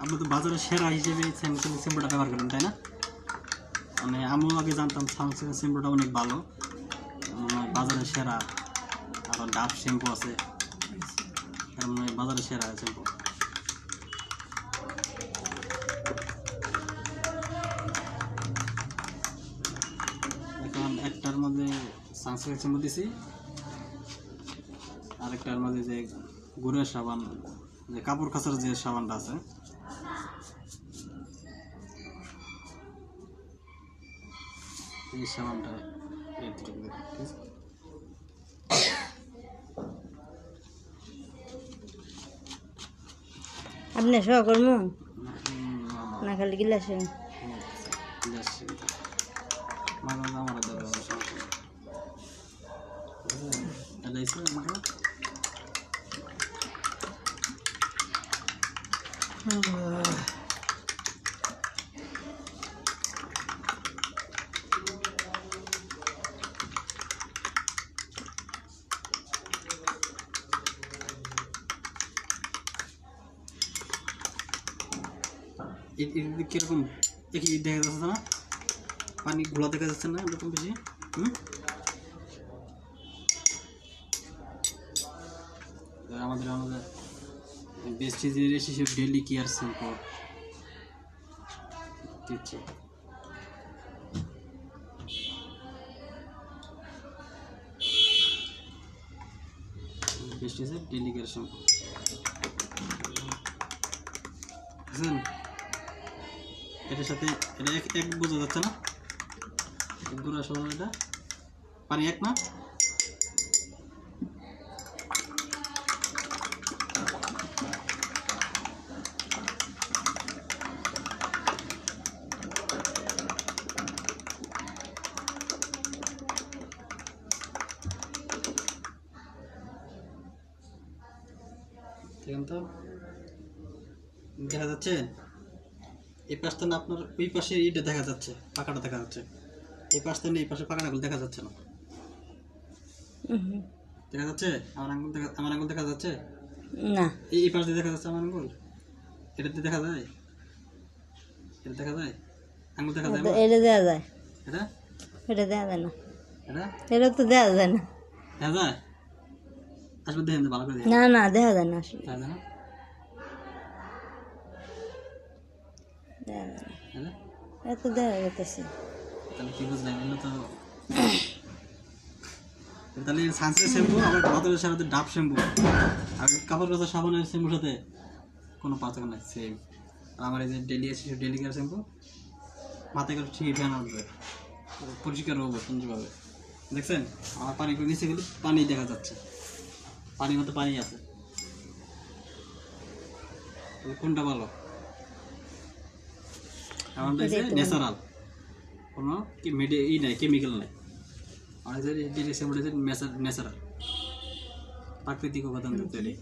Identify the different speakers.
Speaker 1: আমরা তো বাজারে সেরা হিসেবে স্যামসাং শ্যাম্পুটা ব্যবহার করেন, তাই না? মানে আমিও আগে জানতাম স্যামসাং শ্যাম্পুটা অনেক ভালো, বাজারে সেরা। আর ডাব শ্যাম্পু আছে, মানে বাজারে সেরা শ্যাম্পু। এখন একটার মধ্যে সানসিল্ক শ্যাম্পু দিছি, আরেকটার মধ্যে যে গুড়ের সাবান, যে কাপড় কাচার যে সাবানটা আছে, এই সাবানটা
Speaker 2: আপনি সহকর্ম না খালি গিলাসে
Speaker 1: কিরকম একই দেখা যাচ্ছে না, পানি ঘোলা দেখা যাচ্ছে না এরকম বেশি। আমাদের আমাদের বেস্ট যে ডেলি কেয়ার শ্যাম্পু দিচ্ছে, বেস্ট ডেলি কেয়ার শ্যাম্পু বুঝলেন। এটার সাথে এটা এক বোঝা যাচ্ছে না, গুঁড়া সাবান, এটা পানি এক না। তো দেখা যাচ্ছে এই পাশটা না, আপনার ওই পাশে এইটা দেখা যাচ্ছে, পাকাটা দেখা যাচ্ছে। এই পাশটা নেই, এই পাশে পাকাটাগুলো দেখা যাচ্ছে না। দেখা যাচ্ছে আমার আঙুল দেখা যাচ্ছে
Speaker 2: না,
Speaker 1: এই পাশ দিয়ে দেখা যাচ্ছে আমার আঙুল। এটাতে দেখা যায়, এটা দেখা যায়, আঙুল দেখা যায়,
Speaker 2: এটা দেওয়া যায়,
Speaker 1: এটা
Speaker 2: দেওয়া যায় না,
Speaker 1: এটা
Speaker 2: তো দেওয়া যায় না।
Speaker 1: দেখা যায়, আসলে দেখেন ভালো করে,
Speaker 2: না দেখা যায় না, আসলে
Speaker 1: দেখা যায় না,
Speaker 2: এত দেখা যাইতেছে।
Speaker 1: তাহলে কি বুঝলাম, এগুলো তো তাহলে সানসিল্ক শ্যাম্পু আবার বোতলের সাথে ডাব শ্যাম্পু আর কাপড় কাচা সাবানের শ্যাম্পুর সাথে কোনো পার্থক্য নাই, সেম। আর আমার এই যে ডেলি কেয়ার শ্যাম্পু মাথায় করে ঠিক ফ্যান উঠবে, পরিষ্কার হবো সুন্দরভাবে। দেখছেন আমার পানি করে নিচে গেলে পানি দেখা যাচ্ছে, পানির মতো পানি আছে। কোনটা ভালো? আমাদের ন্যাচারাল, কোনো নাই, কেমিক্যাল নাই। আমাদের ন্যাচারাল প্রাকৃতিক উপাদান তৈরি।